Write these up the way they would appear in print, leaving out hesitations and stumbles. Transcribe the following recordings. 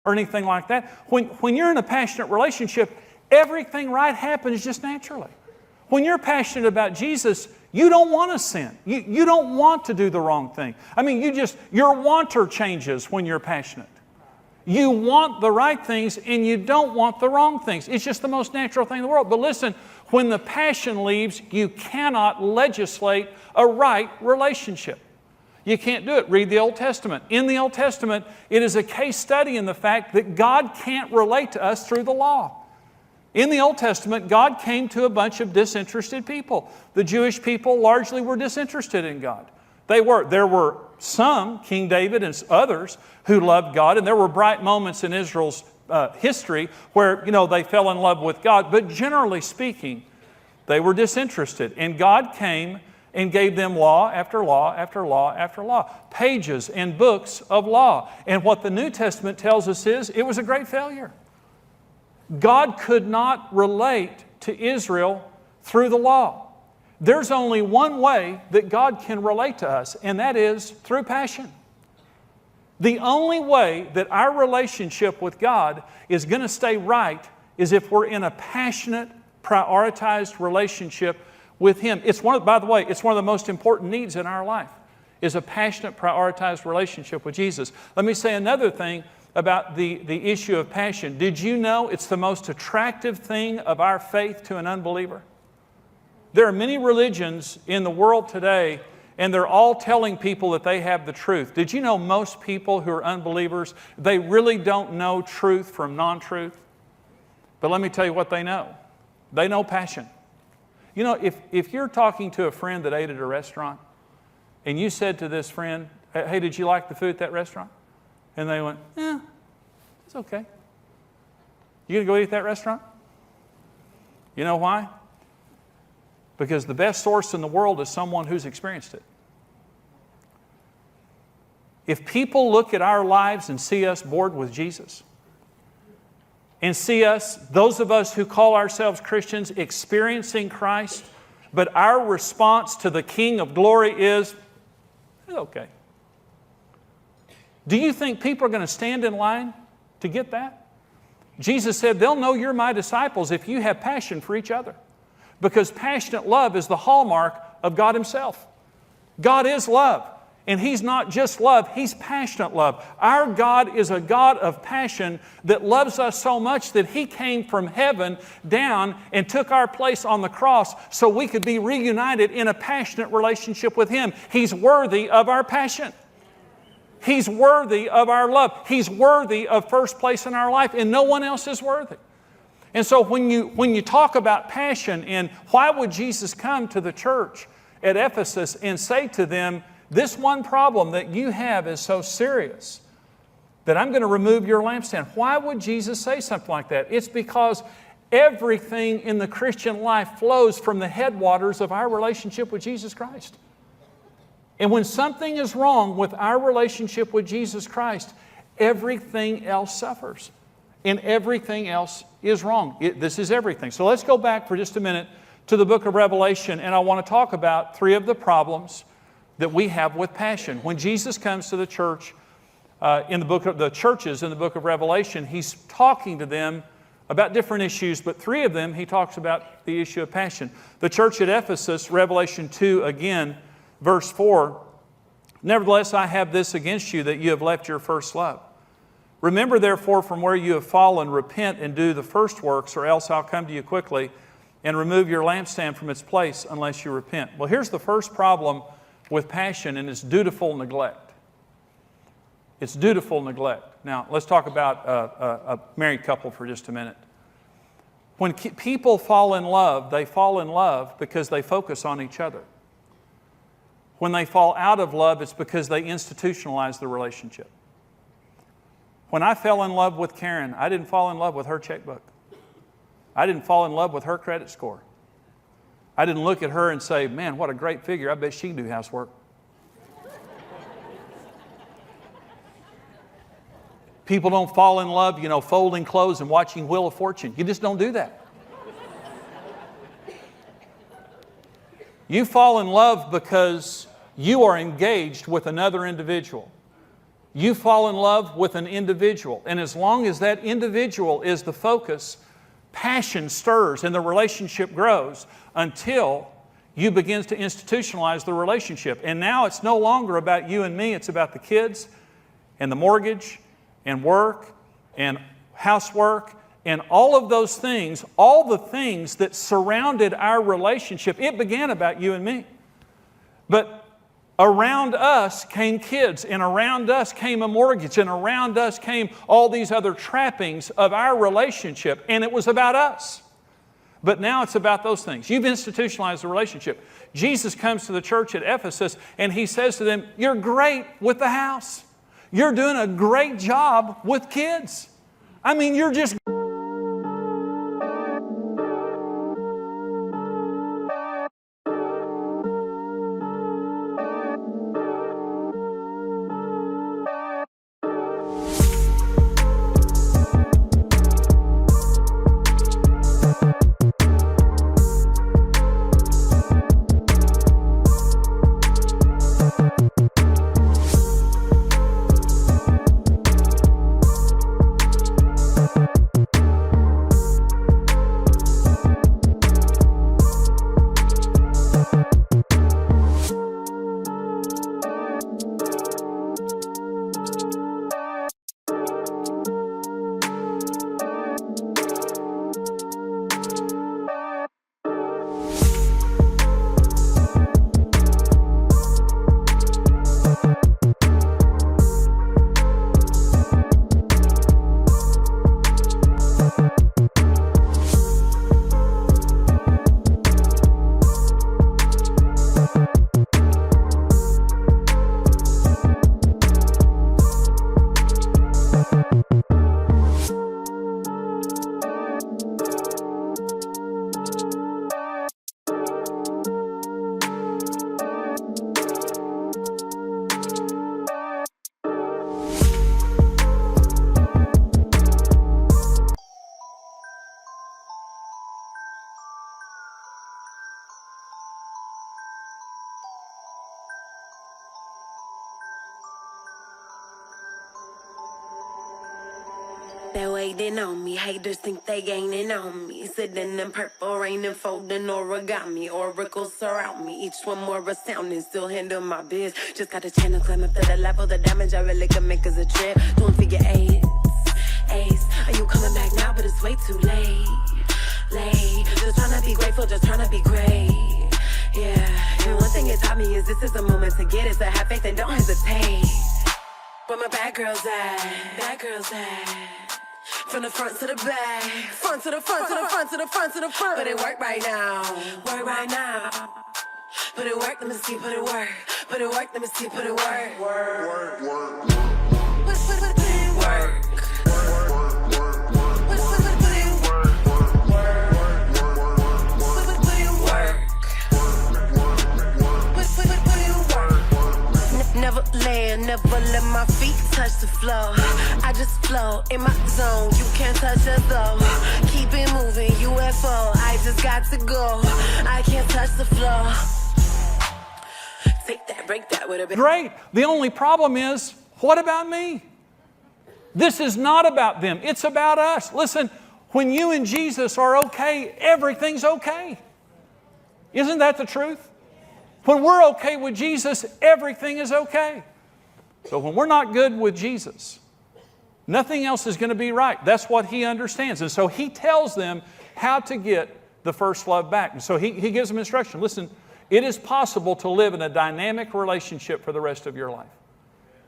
or anything like that. When you're in a passionate relationship, everything right happens just naturally. When you're passionate about Jesus, you don't want to sin. You don't want to do the wrong thing. I mean, your wanter changes when you're passionate. You want the right things and you don't want the wrong things. It's just the most natural thing in the world. But listen, when the passion leaves, you cannot legislate a right relationship. You can't do it. Read the Old Testament. In the Old Testament, it is a case study in the fact that God can't relate to us through the law. In the Old Testament, God came to a bunch of disinterested people. The Jewish people largely were disinterested in God. There were some, King David and others, who loved God, and there were bright moments in Israel's history where, they fell in love with God. But generally speaking, they were disinterested. And God came and gave them law after law after law after law, pages and books of law. And what the New Testament tells us is it was a great failure. God could not relate to Israel through the law. There's only one way that God can relate to us, and that is through passion. The only way that our relationship with God is going to stay right is if we're in a passionate, prioritized relationship with Him. By the way, it's one of the most important needs in our life, is a passionate, prioritized relationship with Jesus. Let me say another thing about the issue of passion. Did you know it's the most attractive thing of our faith to an unbeliever? There are many religions in the world today, and they're all telling people that they have the truth. Did you know most people who are unbelievers, they really don't know truth from non-truth? But let me tell you what they know. They know passion. If you're talking to a friend that ate at a restaurant, and you said to this friend, hey, did you like the food at that restaurant? And they went, yeah, it's okay. You going to go eat at that restaurant? You know why? Because the best source in the world is someone who's experienced it. If people look at our lives and see us bored with Jesus, and see us, those of us who call ourselves Christians, experiencing Christ, but our response to the King of Glory is, it's okay. Do you think people are going to stand in line to get that? Jesus said, they'll know you're my disciples if you have passion for each other. Because passionate love is the hallmark of God Himself. God is love. And He's not just love, He's passionate love. Our God is a God of passion that loves us so much that He came from heaven down and took our place on the cross so we could be reunited in a passionate relationship with Him. He's worthy of our passion. He's worthy of our love. He's worthy of first place in our life, and no one else is worthy. And so when you talk about passion and why would Jesus come to the church at Ephesus and say to them, this one problem that you have is so serious that I'm going to remove your lampstand. Why would Jesus say something like that? It's because everything in the Christian life flows from the headwaters of our relationship with Jesus Christ. And when something is wrong with our relationship with Jesus Christ, everything else suffers. And everything else is wrong. This is everything. So let's go back for just a minute to the book of Revelation, and I want to talk about 3 of the problems that we have with passion. When Jesus comes to the church, in the churches in the book of Revelation, He's talking to them about different issues, but 3 of them He talks about the issue of passion. The church at Ephesus, Revelation 2 again, verse 4, nevertheless I have this against you, that you have left your first love. Remember therefore from where you have fallen, repent and do the first works, or else I'll come to you quickly and remove your lampstand from its place unless you repent. Well, here's the first problem with passion, and it's dutiful neglect. It's dutiful neglect. Now, let's talk about a married couple for just a minute. When people fall in love, they fall in love because they focus on each other. When they fall out of love, it's because they institutionalize the relationship. When I fell in love with Karen, I didn't fall in love with her checkbook. I didn't fall in love with her credit score. I didn't look at her and say, man, what a great figure. I bet she can do housework. People don't fall in love, folding clothes and watching Wheel of Fortune. You just don't do that. You fall in love because you are engaged with another individual. You fall in love with an individual, and as long as that individual is the focus, passion stirs and the relationship grows until you begin to institutionalize the relationship. And now it's no longer about you and me, it's about the kids and the mortgage and work and housework and all of those things, all the things that surrounded our relationship. It began about you and me. But around us came kids, and around us came a mortgage, and around us came all these other trappings of our relationship, and it was about us. But now it's about those things. You've institutionalized the relationship. Jesus comes to the church at Ephesus, and He says to them, you're great with the house. You're doing a great job with kids. I mean, you're just... They're waiting on me, haters think they gaining on me. Sitting in purple rain and folding origami. Oracles surround me, each one more astounding. Still handle my biz, just got a channel climb up to the level. The damage I really can make is a trip. Doing figure eights, ace. Are you coming back now? But it's way too late. Just trying to be grateful, just trying to be great. Yeah, and one thing it taught me is this is the moment to get it. So have faith and don't hesitate. Where my bad girls at? Bad girls at? From the front to the back, front to the front, to the front, to the front, to the front. But it work right now, work right now. Put it work, let me see, put it work. Put it work, let me see, put it work. Work, work, work. Put it work. Never land, never let my feet touch the floor. I just flow in my zone, you can't touch us though. Keep it moving, UFO, I just got to go. I can't touch the floor. Take that, break that with a bit. Great. The only problem is, what about me? This is not about them. It's about us. Listen, when you and Jesus are okay, everything's okay. Isn't that the truth? When we're okay with Jesus, everything is okay. So when we're not good with Jesus, nothing else is going to be right. That's what He understands. And so He tells them how to get the first love back. And so He gives them instruction. Listen, it is possible to live in a dynamic relationship for the rest of your life.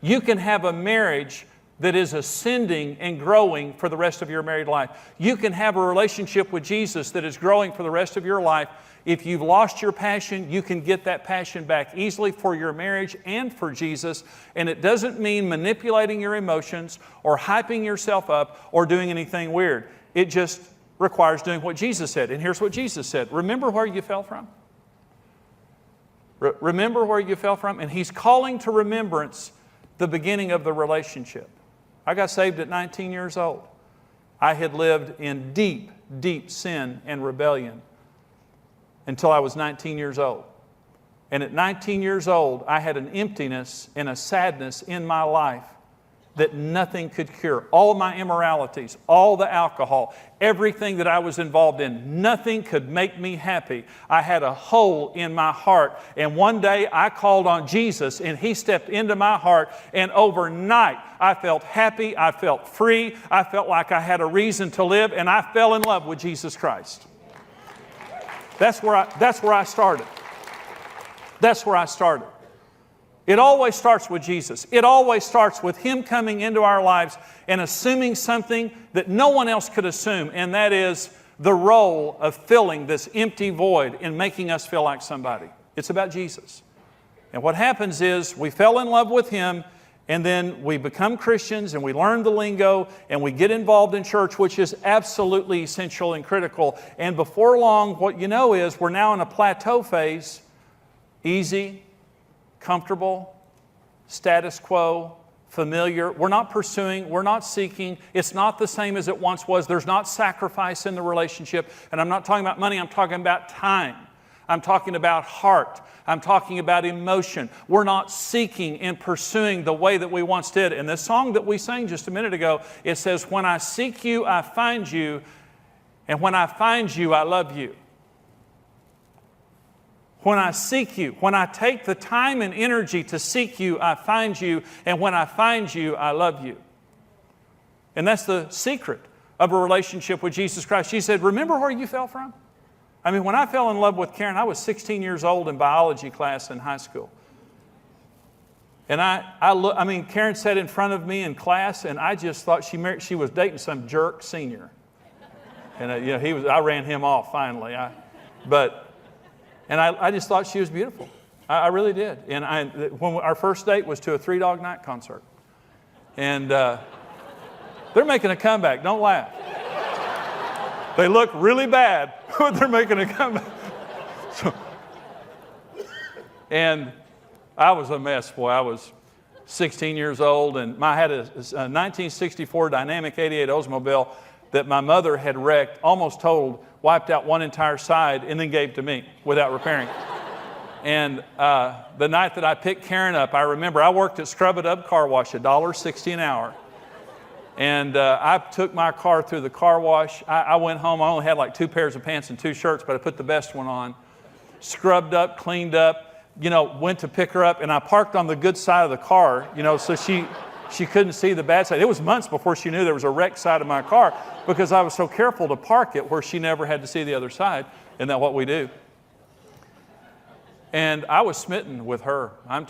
You can have a marriage that is ascending and growing for the rest of your married life. You can have a relationship with Jesus that is growing for the rest of your life. If you've lost your passion, you can get that passion back easily for your marriage and for Jesus. And it doesn't mean manipulating your emotions or hyping yourself up or doing anything weird. It just requires doing what Jesus said. And here's what Jesus said. Remember where you fell from? Remember where you fell from? And He's calling to remembrance the beginning of the relationship. I got saved at 19 years old. I had lived in deep, deep sin and rebellion until I was 19 years old. And at 19 years old, I had an emptiness and a sadness in my life that nothing could cure. All my immoralities, all the alcohol, everything that I was involved in, nothing could make me happy. I had a hole in my heart. And one day I called on Jesus and He stepped into my heart, and overnight I felt happy, I felt free, I felt like I had a reason to live, and I fell in love with Jesus Christ. That's where I started. That's where I started. It always starts with Jesus. It always starts with Him coming into our lives and assuming something that no one else could assume, and that is the role of filling this empty void and making us feel like somebody. It's about Jesus. And what happens is we fell in love with Him, and then we become Christians and we learn the lingo and we get involved in church, which is absolutely essential and critical. And before long, what you know is we're now in a plateau phase. Easy, comfortable, status quo, familiar. We're not pursuing, we're not seeking. It's not the same as it once was. There's not sacrifice in the relationship. And I'm not talking about money, I'm talking about time. I'm talking about heart. I'm talking about emotion. We're not seeking and pursuing the way that we once did. And the song that we sang just a minute ago, it says, when I seek you, I find you. And when I find you, I love you. When I seek you, when I take the time and energy to seek you, I find you. And when I find you, I love you. And that's the secret of a relationship with Jesus Christ. She said, remember where you fell from? I mean, when I fell in love with Karen, I was 16 years old in biology class in high school. And Karen sat in front of me in class, and I just thought she was dating some jerk senior. And I ran him off finally. I just thought she was beautiful. I really did. And when our first date was to a Three Dog Night concert. And they're making a comeback. Don't laugh. They look really bad, but they're making a comeback. And I was a mess, boy. I was 16 years old, and I had a 1964 Dynamic 88 Oldsmobile that my mother had wrecked, almost totaled, wiped out one entire side, and then gave to me without repairing it. And the night that I picked Karen up, I remember I worked at Scrub It Up Car Wash, $1.60 an hour. And I took my car through the car wash. I went home. I only had like 2 pairs of pants and 2 shirts, but I put the best one on. Scrubbed up, cleaned up, went to pick her up, and I parked on the good side of the car, so she couldn't see the bad side. It was months before she knew there was a wrecked side of my car because I was so careful to park it where she never had to see the other side. Isn't that what we do? And I was smitten with her. I'm